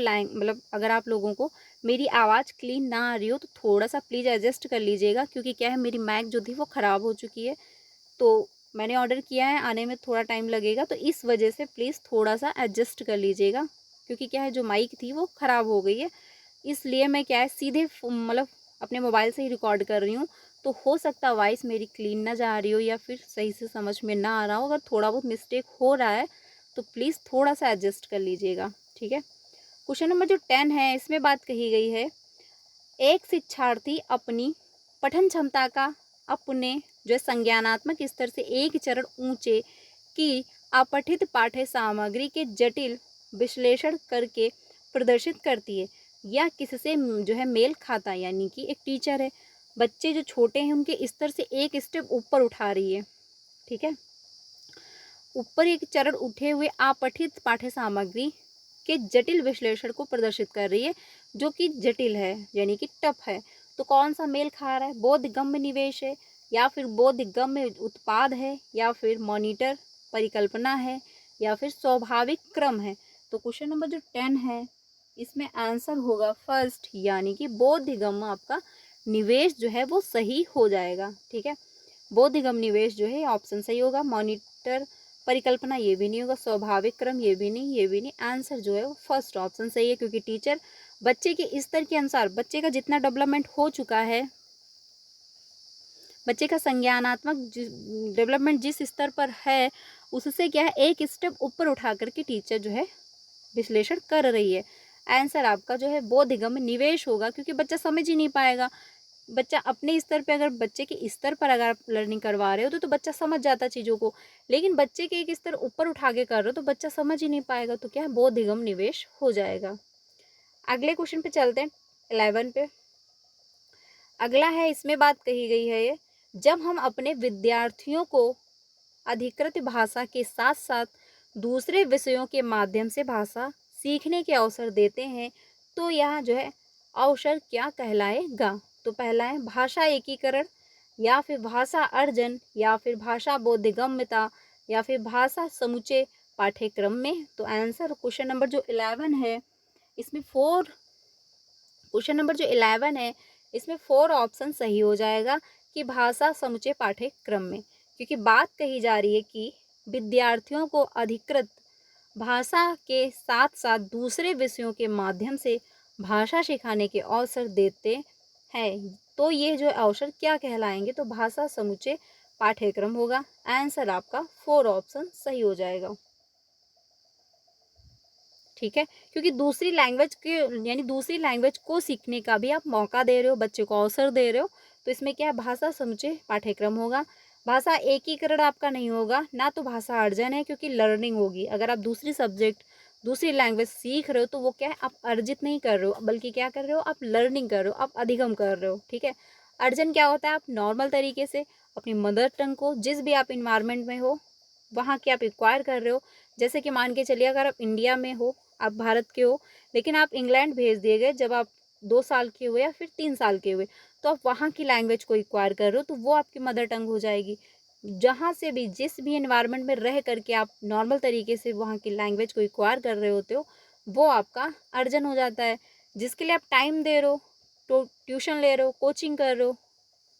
अगर आप लोगों को मेरी आवाज़ क्लीन ना आ रही हो तो थोड़ा सा प्लीज़ एडजस्ट कर लीजिएगा, क्योंकि क्या है मेरी माइक जो थी वो ख़राब हो चुकी है, तो मैंने ऑर्डर किया है, आने में थोड़ा टाइम लगेगा, तो इस वजह से प्लीज़ थोड़ा सा एडजस्ट कर लीजिएगा, क्योंकि क्या है जो माइक थी वो ख़राब हो गई है, इसलिए मैं क्या है सीधे अपने मोबाइल से ही रिकॉर्ड कर रही हूँ। तो हो सकता वॉइस मेरी क्लीन ना जा रही हो या फिर सही से समझ में ना आ रहा हो। अगर थोड़ा बहुत मिस्टेक हो रहा है तो प्लीज़ थोड़ा सा एडजस्ट कर लीजिएगा। ठीक है, क्वेश्चन नंबर जो 10 है इसमें बात कही गई है, एक शिक्षार्थी अपनी पठन क्षमता का अपने जो है संज्ञानात्मक स्तर से एक चरण ऊंचे की अपठित पाठ्य सामग्री के जटिल विश्लेषण करके प्रदर्शित करती है या किससे जो है मेल खाता है, यानी कि एक टीचर है, बच्चे जो छोटे हैं उनके स्तर से एक स्टेप ऊपर उठा रही है। ठीक है, ऊपर एक चरण उठे हुए अपठित पाठ्य सामग्री के जटिल विश्लेषण को प्रदर्शित कर रही है, जो कि जटिल है यानी कि टफ है। तो कौन सा मेल खा रहा है? बोधगम्य निवेश है, या फिर बोधगम्य उत्पाद है, या फिर मॉनिटर परिकल्पना है, या फिर स्वाभाविक क्रम है। तो क्वेश्चन नंबर जो 10 है इसमें आंसर होगा फर्स्ट, यानी कि बोधगम्य आपका निवेश जो है वो सही हो जाएगा। ठीक है, बोधगम्य निवेश जो है ऑप्शन सही होगा। मॉनिटर परिकल्पना ये भी नहीं होगा, स्वाभाविक क्रम ये भी नहीं, ये भी नहीं। आंसर जो है वो फर्स्ट ऑप्शन सही है, क्योंकि टीचर बच्चे के स्तर के अनुसार, बच्चे का जितना डेवलपमेंट हो चुका है, बच्चे का संज्ञानात्मक डेवलपमेंट जिस स्तर पर है उससे क्या है एक स्टेप ऊपर उठा करके टीचर जो है विश्लेषण कर रही है। आंसर आपका जो है बोधगम्य निवेश होगा, क्योंकि बच्चा समझ ही नहीं पाएगा। बच्चा अपने स्तर पे, अगर बच्चे के स्तर पर अगर आप लर्निंग करवा रहे हो तो बच्चा समझ जाता चीज़ों को, लेकिन बच्चे के एक स्तर ऊपर उठा के कर रहे हो तो बच्चा समझ ही नहीं पाएगा। तो क्या है बोधगम निवेश हो जाएगा। अगले क्वेश्चन पे चलते हैं 11 पे। अगला है, इसमें बात कही गई है ये, जब हम अपने विद्यार्थियों को अधिकृत भाषा के साथ साथ दूसरे विषयों के माध्यम से भाषा सीखने के अवसर देते हैं तो यह जो है अवसर क्या कहलाएगा? तो पहला है भाषा एकीकरण, या फिर भाषा अर्जन, या फिर भाषा बोधगम्यता, या फिर भाषा समुच्चय पाठ्यक्रम में। तो आंसर क्वेश्चन नंबर जो 11 है इसमें 4, क्वेश्चन नंबर जो 11 है इसमें 4 ऑप्शन सही हो जाएगा कि भाषा समुच्चय पाठ्यक्रम में, क्योंकि बात कही जा रही है कि विद्यार्थियों को अधिकृत भाषा के साथ साथ दूसरे विषयों के माध्यम से भाषा सिखाने के अवसर देते हैं, तो ये जो अवसर क्या कहलाएंगे? तो भाषा समुच्चय पाठ्यक्रम होगा। आंसर आपका 4 ऑप्शन सही हो जाएगा। ठीक है, क्योंकि दूसरी लैंग्वेज के यानी दूसरी लैंग्वेज को सीखने का भी आप मौका दे रहे हो, बच्चे को अवसर दे रहे हो, तो इसमें क्या भाषा समुच्चय पाठ्यक्रम होगा। भाषा एकीकरण आपका नहीं होगा, ना तो भाषा अर्जन है, क्योंकि लर्निंग होगी। अगर आप दूसरी सब्जेक्ट दूसरी लैंग्वेज सीख रहे हो तो वो क्या है आप अर्जित नहीं कर रहे हो, बल्कि क्या कर रहे हो आप लर्निंग कर रहे हो, आप अधिगम कर रहे हो। ठीक है, अर्जन क्या होता है? आप नॉर्मल तरीके से अपनी मदर टंग को जिस भी आप इन्वायरमेंट में हो वहाँ के आप एक्वायर कर रहे हो। जैसे कि मान के चलिए अगर आप इंडिया में हो, आप भारत के हो, लेकिन आप इंग्लैंड भेज दिए गए जब आप 2 साल के हुए या फिर 3 साल के हुए, तो आप वहाँ की लैंग्वेज को एक्वायर कर रहे हो, तो वो आपकी मदर टंग हो जाएगी। जहाँ से भी जिस भी एनवायरनमेंट में रह करके आप नॉर्मल तरीके से वहाँ की लैंग्वेज को एक्वायर कर रहे होते हो, वो आपका अर्जन हो जाता है। जिसके लिए आप टाइम दे रहे हो, तो ट्यूशन ले रहे हो, कोचिंग कर रहे हो,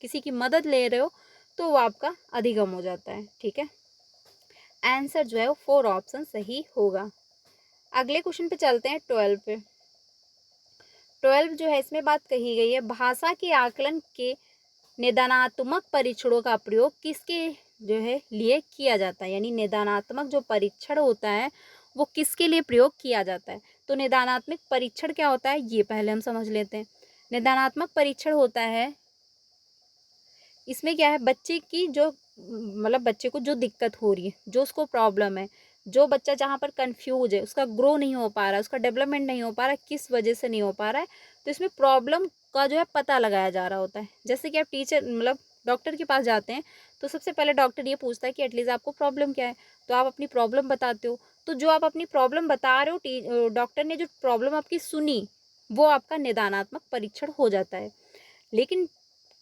किसी की मदद ले रहे हो, तो वो आपका अधिगम हो जाता है। ठीक है, आंसर जो है वो 4 ऑप्शन सही होगा। अगले क्वेश्चन पे चलते हैं 12 पे। 12 जो है इसमें बात कही गई है, भाषा के आकलन के निदानात्मक परीक्षणों का प्रयोग किसके जो है लिए किया जाता है, यानी निदानात्मक जो परीक्षण होता है वो किसके लिए प्रयोग किया जाता है। तो निदानात्मक परीक्षण क्या होता है ये पहले हम समझ लेते हैं। निदानात्मक परीक्षण होता है, इसमें क्या है, बच्चे की जो मतलब बच्चे को जो दिक्कत हो रही है, जो उसको प्रॉब्लम है, जो बच्चा जहाँ पर कंफ्यूज है, उसका ग्रो नहीं हो पा रहा है, उसका डेवलपमेंट नहीं हो पा रहा है, किस वजह से नहीं हो पा रहा है, तो इसमें प्रॉब्लम का जो है पता लगाया जा रहा होता है। जैसे कि आप टीचर मतलब डॉक्टर के पास जाते हैं, तो सबसे पहले डॉक्टर ये पूछता है कि एटलीस्ट आपको प्रॉब्लम क्या है, तो आप अपनी प्रॉब्लम बताते हो। तो जो आप अपनी प्रॉब्लम बता रहे हो, डॉक्टर ने जो प्रॉब्लम आपकी सुनी, वो आपका निदानात्मक परीक्षण हो जाता है। लेकिन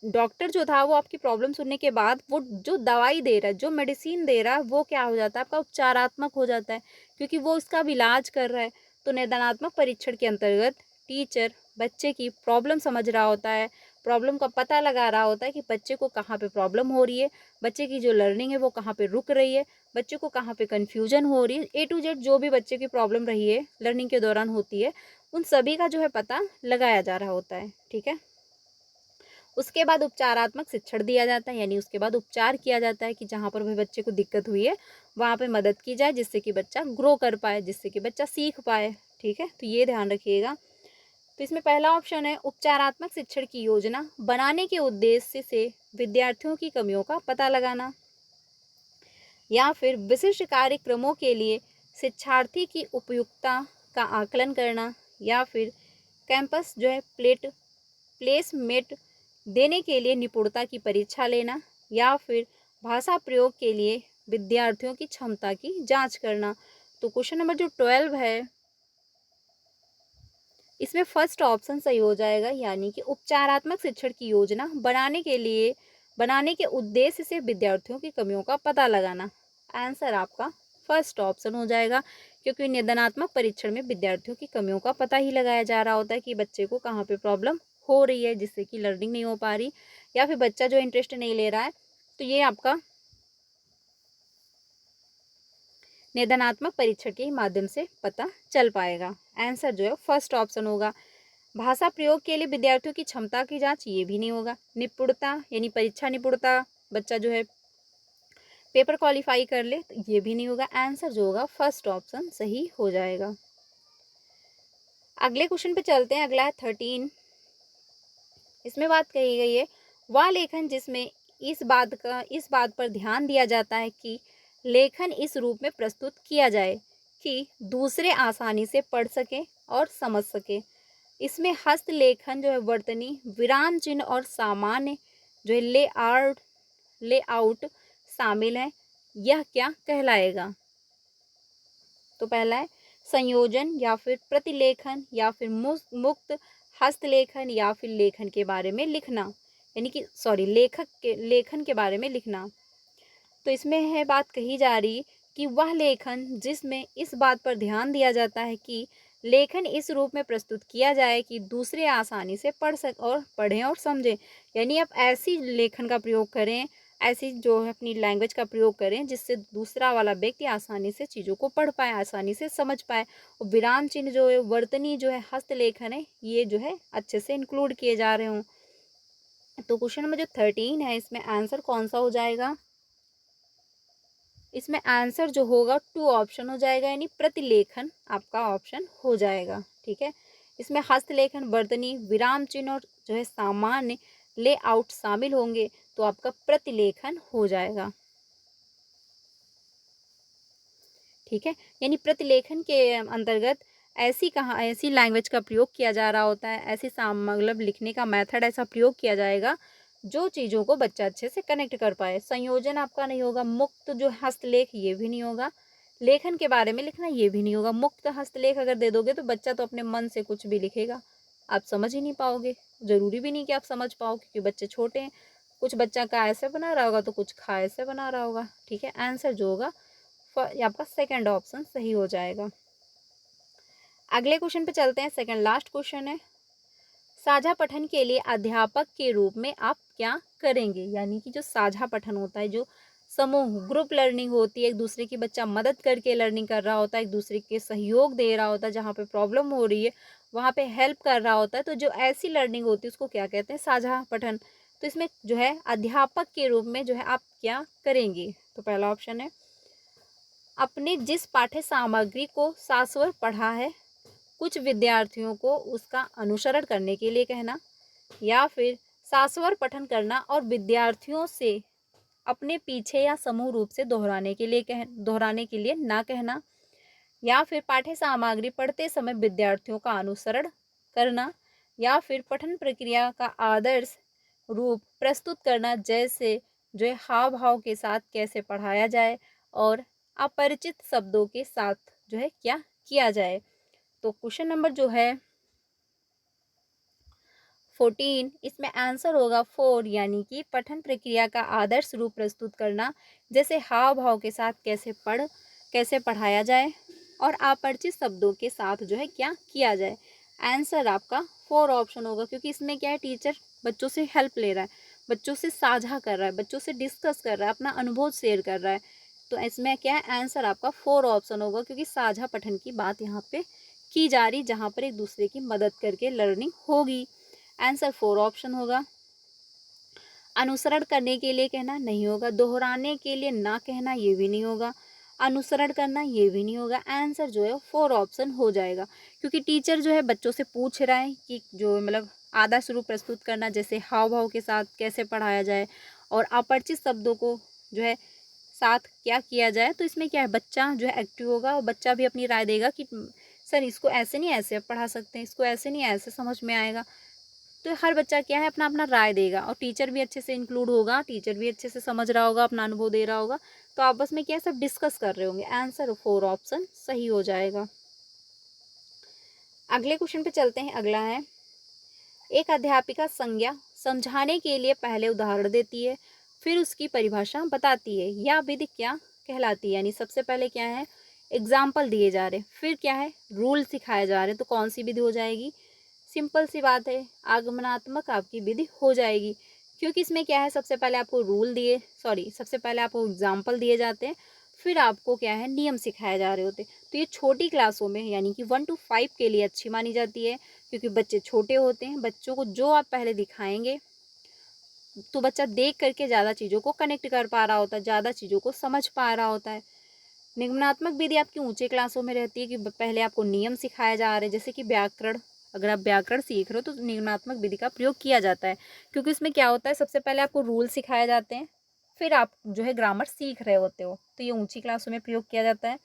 डॉक्टर जो था वो आपकी प्रॉब्लम सुनने के बाद वो जो दवाई दे रहा है, जो मेडिसिन दे रहा है, वो क्या हो जाता है, आपका उपचारात्मक हो जाता है, क्योंकि वो उसका इलाज कर रहा है। तो निदानात्मक परीक्षण के अंतर्गत टीचर बच्चे की प्रॉब्लम समझ रहा होता है, प्रॉब्लम का पता लगा रहा होता है कि बच्चे को कहाँ पे प्रॉब्लम हो रही है, बच्चे की जो लर्निंग है वो कहाँ पे रुक रही है, बच्चे को कहाँ पे कन्फ्यूजन हो रही है, A to Z जो भी बच्चे की प्रॉब्लम रही है लर्निंग के दौरान होती है, उन सभी का जो है पता लगाया जा रहा होता है। ठीक है, उसके बाद उपचारात्मक शिक्षण दिया जाता है, यानी उसके बाद उपचार किया जाता है कि जहाँ पर भी बच्चे को दिक्कत हुई है वहाँ पे मदद की जाए, जिससे कि बच्चा ग्रो कर पाए, जिससे कि बच्चा सीख पाए। ठीक है, तो ये ध्यान रखिएगा। तो इसमें पहला ऑप्शन है उपचारात्मक शिक्षण की योजना बनाने के उद्देश्य से विद्यार्थियों की कमियों का पता लगाना, या फिर विशिष्ट कार्यक्रमों के लिए शिक्षार्थी की उपयुक्तता का आकलन करना, या फिर कैंपस जो है प्लेसमेट देने के लिए निपुणता की परीक्षा लेना, या फिर भाषा प्रयोग के लिए विद्यार्थियों की क्षमता की जांच करना। तो क्वेश्चन नंबर जो 12 है इसमें फर्स्ट ऑप्शन सही हो जाएगा, यानी कि उपचारात्मक शिक्षण की योजना बनाने के उद्देश्य से विद्यार्थियों की कमियों का पता लगाना। आंसर आपका फर्स्ट ऑप्शन हो जाएगा, क्योंकि निदानात्मक परीक्षण में विद्यार्थियों की कमियों का पता ही लगाया जा रहा होता है कि बच्चे को कहाँ पे प्रॉब्लम हो रही है, जिससे कि लर्निंग नहीं हो पा रही, या फिर बच्चा जो इंटरेस्ट नहीं ले रहा है। तो ये आपका निदानात्मक परीक्षण के माध्यम से पता चल पाएगा। आंसर जो है फर्स्ट ऑप्शन होगा। भाषा प्रयोग के लिए विद्यार्थियों की क्षमता की जांच, ये भी नहीं होगा। निपुणता यानी परीक्षा निपुणता, बच्चा जो है पेपर क्वालिफाई कर ले, तो ये भी नहीं होगा। आंसर जो होगा फर्स्ट ऑप्शन सही हो जाएगा। अगले क्वेश्चन पे चलते हैं, अगला है 13। इसमें बात कही गई है वह लेखन जिसमें इस बात पर ध्यान दिया जाता है कि लेखन इस रूप में प्रस्तुत किया जाए कि दूसरे आसानी से पढ़ सके और समझ सके। इसमें हस्तलेखन जो है वर्तनी, विराम चिन्ह और सामान्य जो है लेआउट शामिल है। यह क्या कहलाएगा? तो पहला है संयोजन, या फिर प्रतिलेखन, या फिर मुक्त हस्तलेखन, या फिर लेखन के बारे में लिखना, यानी कि लेखन के बारे में लिखना। तो इसमें है बात कही जा रही कि वह लेखन जिसमें इस बात पर ध्यान दिया जाता है कि लेखन इस रूप में प्रस्तुत किया जाए कि दूसरे आसानी से पढ़ें और समझें, यानी आप ऐसी लेखन का प्रयोग करें, ऐसी जो है अपनी लैंग्वेज का प्रयोग करें जिससे दूसरा वाला व्यक्ति आसानी से चीज़ों को पढ़ पाए, आसानी से समझ पाए। और विराम चिन्ह जो है, वर्तनी जो है, हस्तलेखन है, ये जो है अच्छे से इंक्लूड किए जा रहे हों। तो क्वेश्चन नंबर जो 13 है इसमें आंसर कौन सा हो जाएगा? इसमें आंसर जो होगा 2 ऑप्शन हो जाएगा, यानी प्रतिलेखन आपका ऑप्शन हो जाएगा। ठीक है, इसमें हस्तलेखन, वर्तनी, विराम चिन्ह और जो है सामान्य लेआउट शामिल होंगे, तो आपका प्रतिलेखन हो जाएगा। ठीक है, यानी प्रतिलेखन के अंतर्गत ऐसी लैंग्वेज का प्रयोग किया जा रहा होता है, मतलब लिखने का मेथड ऐसा प्रयोग किया जाएगा जो चीज़ों को बच्चा अच्छे से कनेक्ट कर पाए। संयोजन आपका नहीं होगा, मुक्त जो हस्तलेख ये भी नहीं होगा, लेखन के बारे में लिखना ये भी नहीं होगा। मुक्त हस्तलेख अगर दे दोगे तो बच्चा तो अपने मन से कुछ भी लिखेगा, आप समझ ही नहीं पाओगे। ज़रूरी भी नहीं कि आप समझ पाओ, क्योंकि बच्चे छोटे हैं, कुछ बच्चा का ऐसे बना रहा होगा तो कुछ खा ऐसे बना रहा होगा, ठीक है। आंसर जो होगा ये आपका सेकंड ऑप्शन सही हो जाएगा। अगले क्वेश्चन पे चलते हैं, सेकंड लास्ट क्वेश्चन है, साझा पठन के लिए अध्यापक के रूप में आप क्या करेंगे। यानी कि जो साझा पठन होता है, जो समूह ग्रुप लर्निंग होती है, एक दूसरे की बच्चा मदद करके लर्निंग कर रहा होता है, एक दूसरे के सहयोग दे रहा होता है, जहाँ पे प्रॉब्लम हो रही है वहाँ पे हेल्प कर रहा होता है, तो जो ऐसी लर्निंग होती है उसको क्या कहते हैं, साझा पठन। तो इसमें जो है अध्यापक के रूप में जो है आप क्या करेंगे। तो पहला ऑप्शन है, अपने जिस पाठ्य सामग्री को शाश्वत पढ़ा है कुछ विद्यार्थियों को उसका अनुसरण करने के लिए कहना, या फिर शाश्वत पठन करना और विद्यार्थियों से अपने पीछे या समूह रूप से दोहराने के लिए ना कहना, या फिर पाठ्य सामग्री पढ़ते समय विद्यार्थियों का अनुसरण करना, या फिर पठन प्रक्रिया का आदर्श रूप प्रस्तुत करना, जैसे जो है हाव भाव के साथ कैसे पढ़ाया जाए और अपरिचित शब्दों के साथ जो है क्या किया जाए। तो क्वेश्चन नंबर जो है 14, इसमें आंसर होगा 4, यानी कि पठन प्रक्रिया का आदर्श रूप प्रस्तुत करना, जैसे हाव भाव के साथ कैसे पढ़ाया जाए और अपरिचित शब्दों के साथ जो है क्या किया जाए। आंसर आपका 4 ऑप्शन होगा, क्योंकि इसमें क्या है, टीचर बच्चों से हेल्प ले रहा है, बच्चों से साझा कर रहा है, बच्चों से डिस्कस कर रहा है, अपना अनुभव शेयर कर रहा है। तो इसमें क्या है, आंसर आपका 4 ऑप्शन होगा, क्योंकि साझा पठन की बात यहाँ पे की जा रही, जहाँ पर एक दूसरे की मदद करके लर्निंग होगी। आंसर 4 ऑप्शन होगा। अनुसरण करने के लिए कहना नहीं होगा, दोहराने के लिए ना कहना ये भी नहीं होगा, अनुसरण करना ये भी नहीं होगा। आंसर जो है 4 ऑप्शन हो जाएगा, क्योंकि टीचर जो है बच्चों से पूछ रहा है कि जो मतलब आदर्श रूप प्रस्तुत करना, जैसे हाव भाव के साथ कैसे पढ़ाया जाए और अपरिचित शब्दों को जो है साथ क्या किया जाए। तो इसमें क्या है, बच्चा जो है एक्टिव होगा और बच्चा भी अपनी राय देगा कि सर इसको ऐसे नहीं ऐसे पढ़ा सकते हैं, इसको ऐसे नहीं ऐसे समझ में आएगा। तो हर बच्चा क्या है, अपना अपना राय देगा और टीचर भी अच्छे से इंक्लूड होगा, टीचर भी अच्छे से समझ रहा होगा, अपना अनुभव दे रहा होगा, तो आपस में क्या सब डिस्कस कर रहे होंगे। आंसर 4 ऑप्शन सही हो जाएगा। अगले क्वेश्चन पे चलते हैं। अगला है, एक अध्यापिका संज्ञा समझाने के लिए पहले उदाहरण देती है, फिर उसकी परिभाषा बताती है, या विधि क्या कहलाती है। यानी सबसे पहले क्या है, एग्जाम्पल दिए जा रहे, फिर क्या है, रूल सिखाए जा रहे, तो कौन सी विधि हो जाएगी। सिंपल सी बात है, आगमनात्मक आपकी विधि हो जाएगी, क्योंकि इसमें क्या है, सबसे पहले आपको सबसे पहले आपको एग्जाम्पल दिए जाते हैं, फिर आपको क्या है, नियम सिखाए जा रहे होते। तो ये छोटी क्लासों में यानी कि 1 to 5 के लिए अच्छी मानी जाती है, क्योंकि बच्चे छोटे होते हैं, बच्चों को जो आप पहले दिखाएंगे तो बच्चा देख करके ज़्यादा चीज़ों को कनेक्ट कर पा रहा होता है, ज़्यादा चीज़ों को समझ पा रहा होता है। निगमनात्मक विधि आपकी ऊंचे क्लासों में रहती है, कि पहले आपको नियम सिखाया जा रहा है, जैसे कि व्याकरण, अगर आप व्याकरण सीख रहे हो तो निगमनात्मक विधि का प्रयोग किया जाता है, क्योंकि इसमें क्या होता है, सबसे पहले आपको रूल सिखाए जाते हैं, फिर आप जो है ग्रामर सीख रहे होते हो, तो ये ऊंची क्लासों में प्रयोग किया जाता है।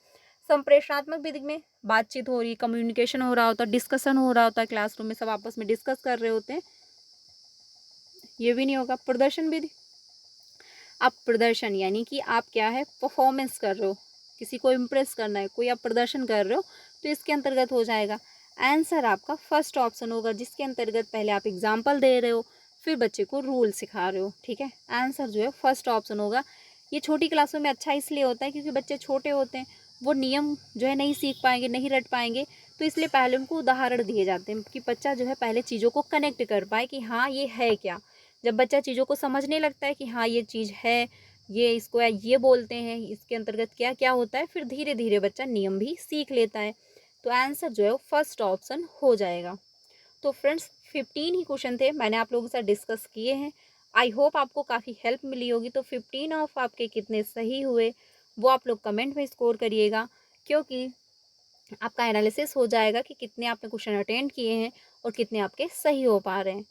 संप्रेषणात्मक विधि में बातचीत हो रही है, कम्युनिकेशन हो रहा होता है, डिस्कशन हो रहा होता है, क्लासरूम में सब आपस में डिस्कस कर रहे होते हैं, ये भी नहीं होगा। प्रदर्शन विधि, आप प्रदर्शन यानी कि आप क्या है, परफॉर्मेंस कर रहे हो, किसी को इम्प्रेस करना है, कोई आप प्रदर्शन कर रहे हो, तो इसके अंतर्गत हो जाएगा। आंसर आपका फर्स्ट ऑप्शन होगा, जिसके अंतर्गत पहले आप एग्जाम्पल दे रहे हो, फिर बच्चे को रूल सिखा रहे हो, ठीक है। आंसर जो है फर्स्ट ऑप्शन होगा। ये छोटी क्लासों में अच्छा इसलिए होता है, क्योंकि बच्चे छोटे होते हैं, वो नियम जो है नहीं सीख पाएंगे, नहीं रट पाएंगे, तो इसलिए पहले उनको उदाहरण दिए जाते हैं, कि बच्चा जो है पहले चीज़ों को कनेक्ट कर पाए कि हाँ ये है क्या। जब बच्चा चीज़ों को समझने लगता है कि हाँ ये चीज़ है, ये इसको ये बोलते हैं, इसके अंतर्गत क्या क्या होता है, फिर धीरे धीरे बच्चा नियम भी सीख लेता है। तो आंसर जो है वो फर्स्ट ऑप्शन हो जाएगा। तो फ्रेंड्स 15 ही क्वेश्चन थे, मैंने आप लोगों के साथ डिस्कस किए हैं। आई होप आपको काफ़ी हेल्प मिली होगी। तो 15 ऑफ आपके कितने सही हुए वो आप लोग कमेंट में स्कोर करिएगा, क्योंकि आपका एनालिसिस हो जाएगा कि कितने आपने क्वेश्चन अटेंड किए हैं और कितने आपके सही हो पा रहे हैं।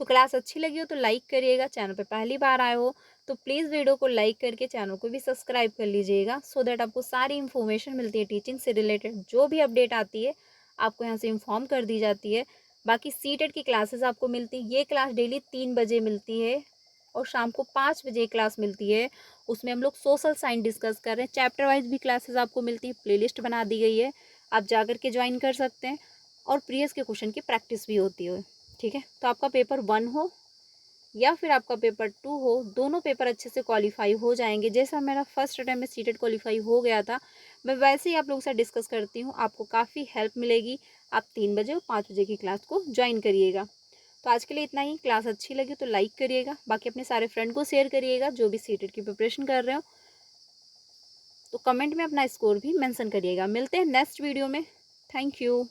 तो क्लास अच्छी लगी हो तो लाइक करिएगा, चैनल पे पहली बार आए हो तो प्लीज़ वीडियो को लाइक करके चैनल को भी सब्सक्राइब कर लीजिएगा, सो दैट आपको सारी इन्फॉर्मेशन मिलती है टीचिंग से रिलेटेड, जो भी अपडेट आती है आपको यहाँ से इन्फॉर्म कर दी जाती है। बाकी सीटेट की क्लासेस आपको मिलती है, ये क्लास डेली 3 बजे मिलती है और शाम को 5 बजे क्लास मिलती है। उसमें हम लोग सोशल साइंस डिस्कस कर रहे हैं, चैप्टर वाइज भी क्लासेस आपको मिलती है, प्लेलिस्ट बना दी गई है, आप जा कर के ज्वाइन कर सकते हैं और प्रीवियस के क्वेश्चन की प्रैक्टिस भी होती है, ठीक है। तो आपका पेपर 1 हो या फिर आपका पेपर 2 हो, दोनों पेपर अच्छे से क्वालिफाई हो जाएंगे। जैसा मेरा फर्स्ट अटैम्प्ट में सीटेट क्वालिफाई हो गया था, मैं वैसे ही आप लोगों से डिस्कस करती हूँ, आपको काफ़ी हेल्प मिलेगी। आप 3 बजे और 5 बजे की क्लास को ज्वाइन करिएगा। तो आज के लिए इतना ही। क्लास अच्छी लगी तो लाइक करिएगा, बाकी अपने सारे फ्रेंड को शेयर करिएगा जो भी सीटेट की प्रिपरेशन कर रहे हो। तो कमेंट में अपना स्कोर भी मेंशन करिएगा। मिलते हैं नेक्स्ट वीडियो में। Thank you.